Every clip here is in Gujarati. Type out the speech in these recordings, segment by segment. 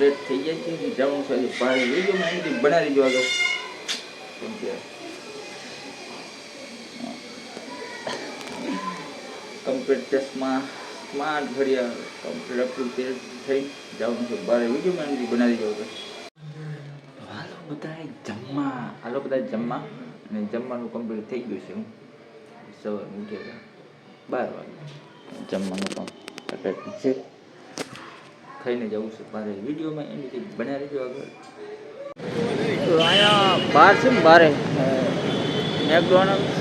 કમ્પ્લીટ થઈ જાય છે. જવાનું છે બહાર વિડીયોમાં એની બનાવી દીધો આગળ કેમ કે કમ્પ્લીટ ચશ્મા સ્માર્ટ ઘડિયાળ કમ્પ્લીટ અપલું તે થઈ જવાનું છે બહાર વિડીયોમાં એની બનાવી દીધો આગળ. હાલો બધા જમવા અને જમવાનું કમ્પ્લીટ થઈ ગયું છે. હું સવારે ઉઠ્યા 12 વાગે જમવાનું કમ્પ્લીટ છે. ખાઈને જવું છે બારે વિડીયોમાં એની બનાવી દીધો આગળ. તો અહીંયા બહાર છે ને બારે મેકડોનલ્ડ્સ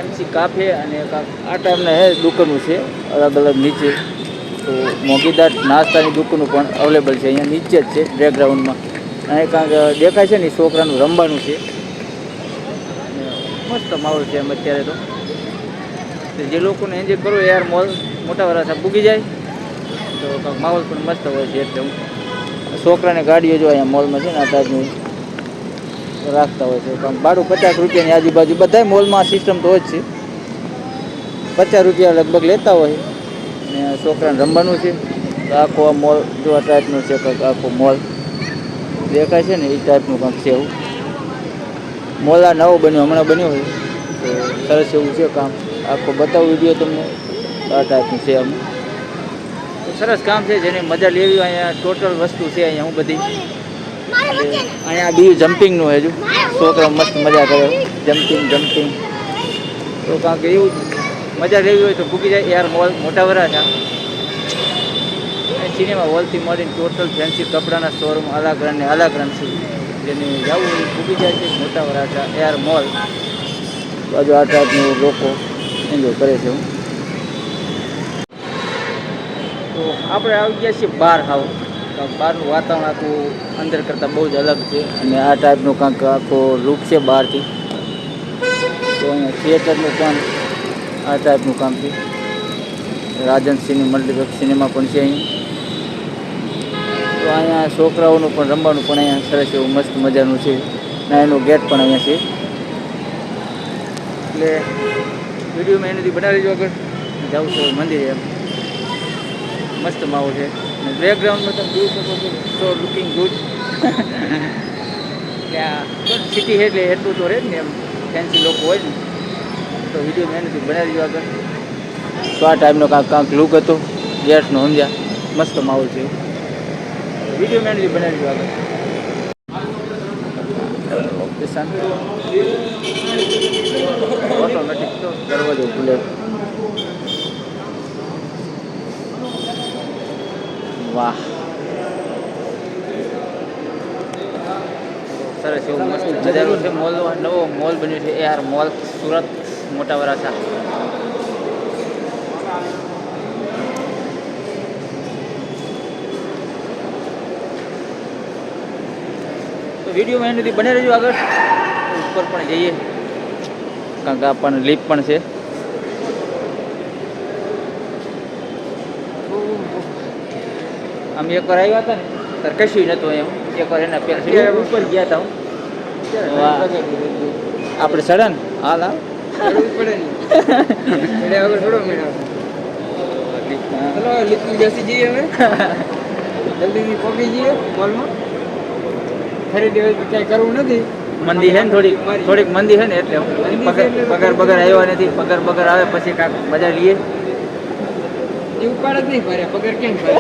MC કાફે અને આ ટાઈપના હે દુકાનો છે અલગ અલગ નીચે. તો મોગીદાર નાસ્તાની દુકાનો પણ અવેલેબલ છે અહીંયા નીચે જ છે બેકગ્રાઉન્ડમાં. અહીં કાંઈક દેખાય છે ને છોકરાનું રમવાનું છે. મસ્ત માહોલ છે એમ અત્યારે તો જે લોકોને એન્જોય કરો યાર મોલ મોટા વરાસા પૂગી જાય તો કાંઈક માહોલ પણ મસ્ત હોય છે. એટલે હું છોકરાને ગાડીઓ જો અહીંયા મોલમાં છે ને આ ટાઈપની રાખતા હોય છે. કાંઈક ભાડું 50 રૂપિયાની આજુબાજુ બધાય મોલમાં સિસ્ટમ તો હોય જ છે. 50 રૂપિયા લગભગ લેતા હોય ને છોકરાને રમવાનું છે. તો આખો આ મોલ જો આ ટાઈપનું છે કાંઈક આખો મોલ દેખાય છે ને એ ટાઈપનું કાંઈક છે. એવું મોલ આ નવો બન્યો હમણાં બન્યો હોય તો સરસ એવું છે કામ. આખો બતાવું વિડીયો તમને આ ટાઈપનું છે. આમ સરસ કામ છે જેને મજા લેવી અહીંયા ટોટલ વસ્તુ છે અહીંયા હું બધી. અહીંયા બીજું જમ્પિંગનું હજુ છોકરા મસ્ત મજા કરે જમ્પિંગ તો કાંઈક એવું મજા લેવી હોય તો ભૂકી જાય યાર મોલ મોટા વરાછા. સિનેમા હોલથી મળીને ટોટલ ફેન્સી કપડાના શોરૂમ અલગ રન ને અલગ રન છે. જેને જવું એ ભૂકી જાય છે મોટા વરાછા એર મોલ. બાજુ આ ટાઈપનું લોકો એન્જોય કરે છે. હું તો આપણે આવી ગયા છીએ બહાર ખાવ. બહારનું વાતાવરણ આખું અંદર કરતાં બહુ જ અલગ છે અને આ ટાઈપનું કાંઈક આખો લુક છે બહારથી. તો અહીંયા થિયેટરનું પણ આ ટાઈપનું કામ છે. રાજન મલ્ટીપ્લેક્સ સિનેમા પણ છે અહીં. તો અહીંયા છોકરાઓનું પણ રમવાનું પણ અહીંયા સરસ એવું મસ્ત મજાનું છે ને એનું ગેટ પણ અહીંયા છે. એટલે વિડીયોમાં એનાથી બનાવી જો આગળ જાઉં છું મંદિરે એમ મસ્ત માહોલ છે. બેકગ્રાઉન્ડમાં તમે જોઈ શકો છો સો લુકિંગ ગુડ. ત્યાં સિટી એટલે એટલું તો રહે જ ને એમ ફેન્સી લોકો હોય ને તો વિડીયો મહેનતથી બનાવી દો આગળ. તો આ ટાઈપનો કાંઈક લુક હતો ગેટનો સમજ્યા મસ્ત માહોલ છે. વિડીયો મહેનતથી બનાવી દો આગળ. લોકેશન ઓટોમેટિક તો દરવાજો ખુલે. વાહ સરસ એવું મસ્ત નજારો છે. મોલ નવો મોલ બન્યો છે AR મોલ સુરત મોટા વરાછા. તો વિડીયોમાં એનાથી બને રહેજો આગળ. ઉપર પણ જઈએ કારણ કે આપણને લિફ્ટ પણ છે. અમે એકવાર આવ્યા હતા ને ત્યારે કશું નહોતું એમ. એકવાર એના પહેલાં ઉપર ગયા હતા હું. આપણે સડન હાલ પડે વગર થોડો બેસી જઈએ અમે જલ્દી પહોંચી જઈએ મોલમાં. ખરીદી હોય તો ક્યાંય કરવું નથી. મંદી છે ને થોડીક મંદી છે ને એટલે પગાર આવ્યા નથી. પગાર આવે પછી કાંઈક મજા લઈએ. એ ઉપાડ જ નહીં ભરે પગાર કેમ ભરે.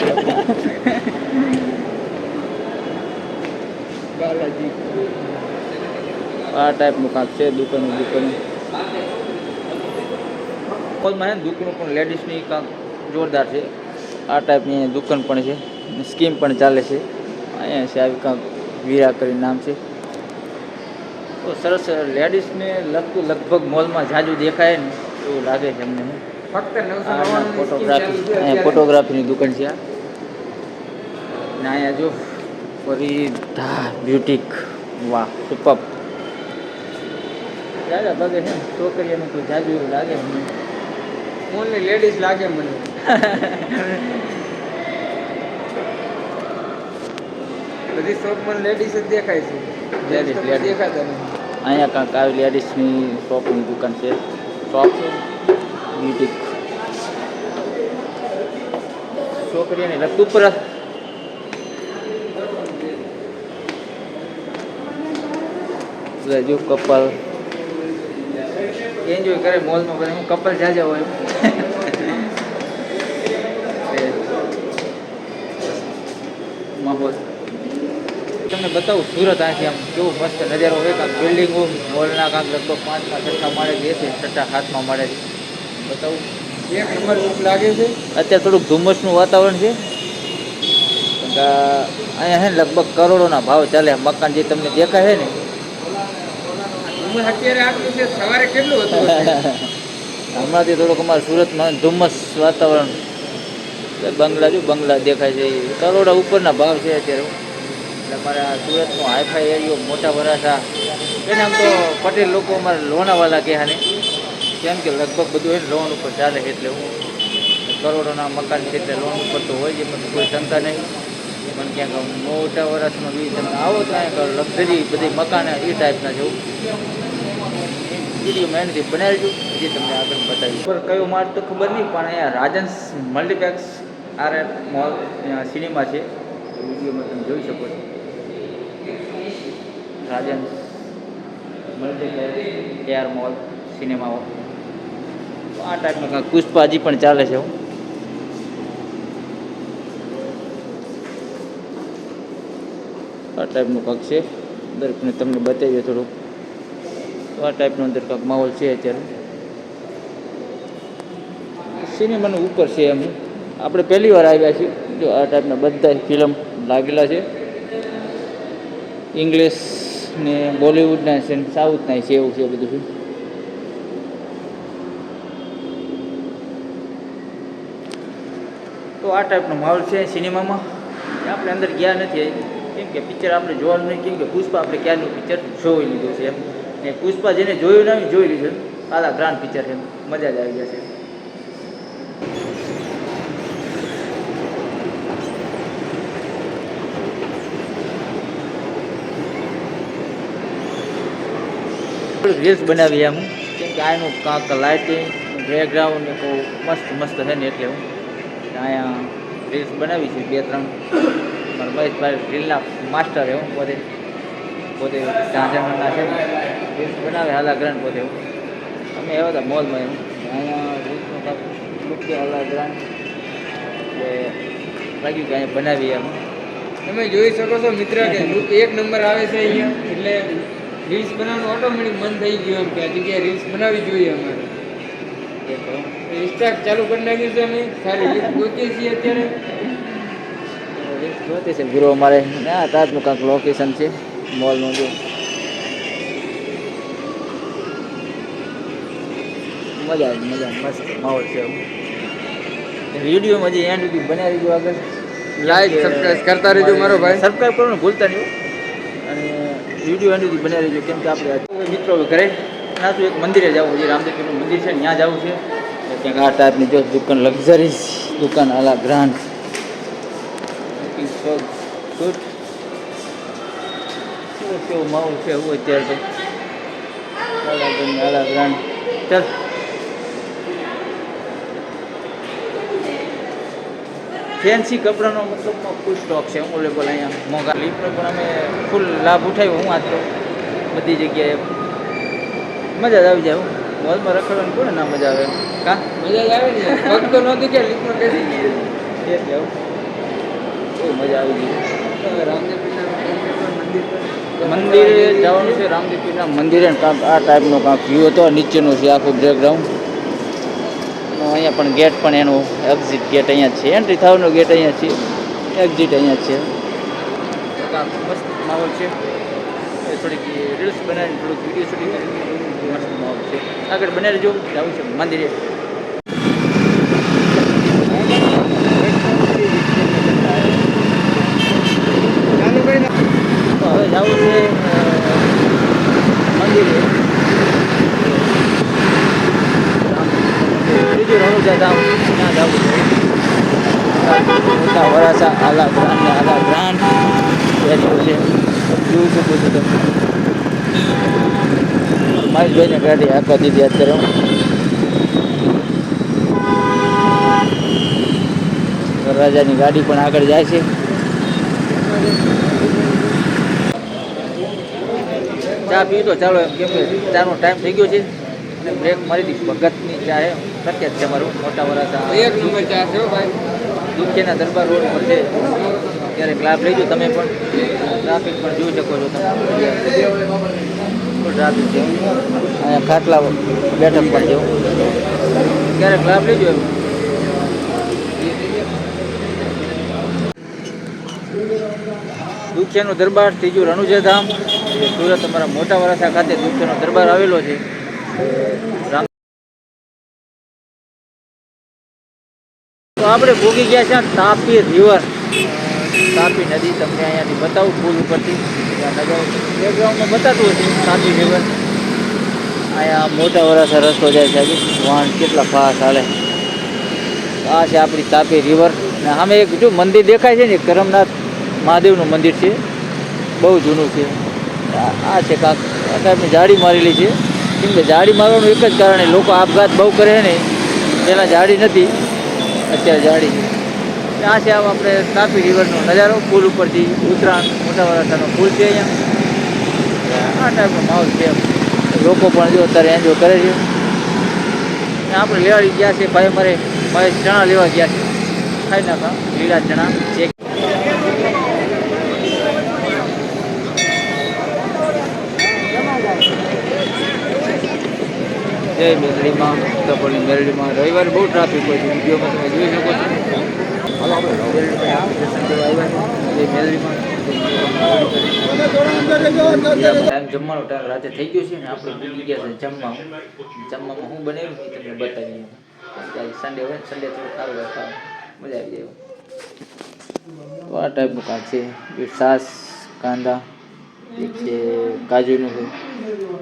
આ ટાઈપનું કાંક છે દુકાનો મોલમાં છે દુકાનો પણ લેડીઝની કાંક જોરદાર છે. આ ટાઈપની દુકાન પણ છે સ્કીમ પણ ચાલે છે. અહીંયા છે આવી કાંક વીરા કરીને નામ છે. તો સરસ લેડીઝને લગતું લગભગ મોલમાં જાજુ દેખાય ને એવું લાગે છે અમને. ફક્ત ફોટોગ્રાફીની દુકાન છે આ. ને અહીંયા જો ફરીદા બ્યુટિક વાહ સુપર. જાજા ભાગે છે છોકરીઓને તો જાજુ એવું લાગે મને. ઓનલી લેડીઝ લાગે મને. બધી શોપમાં લેડીઝ જ દેખાય છે. લેડીઝ દેખાતા નહીં. અહીંયા કાંઈક આવી લેડીઝની શોપની દુકાન છે. શોપ છે બ્યુટિક છોકરીઓને લગતું ઉપર બધા જો કપલ એન્જોય કરે મોલમાં, બધા હું કપલ જાજા હોય માહોલ તમને બતાવું સુરત આથી આમ કેવું મસ્ત નજારો હોય. કાંક બિલ્ડિંગો મોલના કાંક લગભગ 5માં 6 માળે જે છે, 6 7માં માળે બતાવું. એક નંબર લાગે છે. અત્યારે થોડુંક ધુમ્મસનું વાતાવરણ છે. અહીંયા છે ને લગભગ કરોડોના ભાવ ચાલે મકાન જે તમને દેખાય છે ને. અત્યારે આટલું છે, સવારે કેટલું હતું? હમણાંથી થોડુંક અમારા સુરતમાં ધુમ્મસ વાતાવરણ, બંગલા જો બંગલા દેખાય છે, કરોડા ઉપરના ભાવ છે અત્યારે. એટલે અમારા સુરતનો હાઈફાઈ એરિયો મોટા વરાછા એને આમ તો પટેલ લોકો અમારે લોનાવાલા કહેવાને, કેમ કે લગભગ બધું એને લોન ઉપર ચાલે છે. એટલે હું કરોડોના મકાન છે એટલે લોન ઉપર તો હોય જ, એમાં કોઈ શંકા નહીં. પણ ક્યાંક મોટા વરસનો બી તમે આવો તો અહીંયા લક્ઝરી બધી મકાન એ ટાઈપના જેવું વિડીયો મેં એનાથી બનાવી છું, હજી તમને આગળ બતાવી. પર કયો માર્ગ તો ખબર નહીં, પણ અહીંયા Rajhans multiplex R mall cinema છે, વિડીયોમાં તમે જોઈ શકો છો. રાજન્સ મલ્ટીપ્લેક્સ એર મોલ સિનેમાઓ આ ટાઈપનું કાંઈક પુષ્પા હજી પણ ચાલે છે. આ ટાઈપનું કાંક છે, દરેકને તમને બતાવીએ થોડુંક. આ ટાઈપનો અંદર કાંક માહોલ છે અત્યારે સિનેમાનું ઉપર છે. એમ આપણે પહેલી વાર આવ્યા છીએ. જો આ ટાઈપના બધા ફિલ્મ લાગેલા છે, ઇંગ્લિશ ને બોલિવૂડના છે, સાઉથના છે, એવું છે બધું. તો આ ટાઈપનો માહોલ છે સિનેમામાં. આપણે અંદર ગયા નથી કેમ કે પિક્ચર આપણે જોવાનું નહીં, કેમ કે પુષ્પા આપણે ક્યારનું પિક્ચર જોઈ લીધું છે એમ. ને પુષ્પા જેને જોયું ના જોઈ લીધું, આલા ગ્રાન્ડ પિક્ચર છે, મજા જ આવી જશે. રીલ્સ બનાવી એમ, કેમ કે આનું કાંક લાઇટિંગ બેકગ્રાઉન્ડ ને બહુ મસ્ત મસ્ત છે ને, એટલે હું અહીંયા રીલ્સ બનાવી છે 2-3. મારા મહેશભાઈ રીલના માસ્ટર છે, હું પોતે ઝાંઝરના છે ને રીલ્સ બનાવે હાલા ગ્રાન્ડ પોતે. હું અમે આવ્યા હતા મોલમાં એમ, અહીંયા રીલ્સનો કાંક લુક છે હાલા ગ્રાન્ડ, એટલે લાગ્યું કે અહીંયા બનાવી એમ. તમે જોઈ શકો છો મિત્ર કે લુક એક નંબર આવે છે અહીંયા. એટલે રીલ્સ બનાવવાનું ઓટોમેટિક મન થઈ ગયું એમ કે આ જગ્યાએ રીલ્સ બનાવવી જોઈએ અમારે. ઇન્સ્ટા ચાલુ કરી નાખ્યું છે, અમે સારી રીલ્સ ગોતીએ છીએ અત્યારે. રીલ્સ ગોતે છે ગુરુ અમારે. આ ટાઈપનું કાંક લોકેશન છે મોલનું. જો મજા આવી, મજા મસ્ત માહોલ છે. વિડીયોમાં જે એન્ડ સુધી બનાવી દીધું આગળ. લાઈક સબસ્ક્રાઇબ કરતા રહેજો મારો ભાઈ. સબસ્ક્રાઈબ કરવાનું ભૂલતા નહીં. અને વિડીયો એન્ડ સુધી બનાવી દેજો, કેમ કે આપણે મિત્રો ઘરે ના તો એક મંદિરે જવું છે, રામદેવપીરનું મંદિર છે, ત્યાં જવું છે. ક્યાંક આ ટાઈપની જો દુકાન, લક્ઝરીઝ દુકાન આલા ગ્રાન્ડ ગુડ. કેવો માહોલ છે એવું અત્યારે તો આલા ગ્રાન્ડ. ચાલ ફેન્સી કપડાનો મતલબ ફૂલ સ્ટોક છે અવેલેબલ અહીંયા. મોંઘા લીફનો પણ અમે ફૂલ લાભ ઉઠાવ્યો. હું આજ તો બધી જગ્યાએ મજા જ આવી જાય. હું મોલમાં રખડવાની કોને ના મજા આવે? કા મજા જ આવે ને, પગ તો નહોતી કે લીફમાં બેસી ગઈ એટલે આવું બહુ મજા આવી ગઈ. મંદિરે જવાનું છે, રામદેવપીરના મંદિરે. કાંક આ ટાઈપનો કાંક વ્યૂ હતો, નીચેનો છે આખું બેકગ્રાઉન્ડ. અહીંયા પણ ગેટ પણ એનું એક્ઝિટ ગેટ અહીંયા જ છે. એન્ટ્રી થવાનો ગેટ અહીંયા છે, એક્ઝિટ અહીંયા જ છે. કાંક મસ્ત માહોલ છે. થોડીક રીલ્સ બનાવીને થોડુંક વિડીયો શૂટિંગ કરી મસ્ત માહોલ છે. આગળ બનાવી જો જવું છે મંદિરે. હવે જવું છે મંદિરે. બીજું રણુજા જાવ ત્યાં જવું છે. મોટા વરાછા આલા ગ્રાન્ડ ને આલા ગ્રાન્ડ એરિયો છે, જોઈ શકો છો તમે. મહેશભાઈને ગાડી આપવા દીધી અત્યારે. વરરાજાની ગાડી પણ આગળ જાય છે. ચા પીતો ચાલો એમ કેમ કે ચાનો ટાઈમ થઈ ગયો છે અને બ્રેક મારી હતી ભગતની ચા છે પ્રખ્યાત છે અમારું મોટા વરાસા એક નંબર ચા છે હો ભાઈ. દુખેના દરબાર રોડ પર છે ક્યારેક લાભ લેજો તમે પણ ટ્રાફિક પણ જોઈ શકો છો તમે ટ્રાફિક છે અહીંયા ખાટલા બેઠક પણ છે ક્યારેક લાભ લેજો એમ દુખિયાનો દરબાર ત્રીજું રણુજા ધામ એ સુરત અમારા મોટા વરાસા ખાતે દુખિયાનો દરબાર આવેલો છે તો આપણે ભોગી ગયા છે તાપી રિવર તાપી નદી તમને અહીંયાથી બતાવું પુલ ઉપરથી બેકગ્રાઉન્ડમાં બતાતું હશે તાપી રિવર અહીંયા મોટા વરાસા રસ્તો જાય છે હજી વાહન કેટલા ફાસ્ટ હાલે આ છે આપણી તાપી રિવર અને સામે એક જો મંદિર દેખાય છે ને કરમનાથ મહાદેવનું મંદિર છે બહુ જૂનું છે આ છે કાંક આ ટાઈપની જાળી મારેલી છે કેમ કે જાળી મારવાનું એક જ કારણે લોકો આપઘાત બહુ કરે ને પહેલાં જાળી નથી અત્યારે જાળી છે આ છે આપણે તાપી રિવરનો નજારો પુલ ઉપરથી ઉત્તરાયણ મોટા વરાસાનો પુલ છે અહીંયા આ ટાઈપનો માહોલ છે લોકો પણ જો અત્યારે એન્જોય કરે છે અને આપણે લેવાડી ગયા છે ભાઈ અમારે ભાઈ ચણા લેવા ગયા છે ખાઈ નાખા લીલા ચણા એક જય મેલડીમાં કપડની મેલડીમાં રવિવારે બહુ ટ્રાફિક હોય છે વિડીયોમાં તમે જોઈ શકો છો હાલો આપણે મેલડીમાં દર્શન કરવા આવ્યા છે જય મેલડીમાં ટાઈમ જમવાનો ટાઈમ રાતે થઈ ગયો છે ને આપણે ભૂલી ગયા છે જમવામાં હું બનાવ્યું એ તમને બતાવીએ સન્ડે હોય ને સન્ડે થોડું સારું હોય ખાવા મજા આવી જાય તો આ ટાઈપનું કાંક છે એક છાશ કાંદા એક છે કાજુનું હોય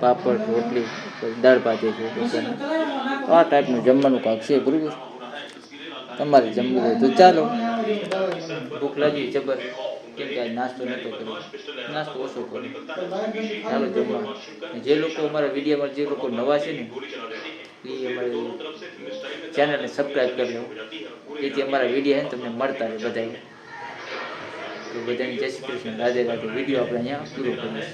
પાપડ રોટલી દાળ ભાત છે તો આ ટાઈપનું જમવાનું કાંક છે બરાબર તમારે જમવું હોય તો ચાલો ભૂખ લાગી જબર કેમ કે આજ નાસ્તો નહોતો કર્યો નાસ્તો ઓછો કર્યો ચાલો જમવા જે લોકો અમારા વિડીયોમાં જે લોકો નવા છે ને એ અમારી ચેનલને સબસ્ક્રાઈબ કરી લો જેથી અમારા વિડીયો છે ને તમને મળતા રહે બધાને તો બધાને જય શ્રી કૃષ્ણ રાધે રાધે વિડીયો આપણે અહીંયા પૂરો કરીએ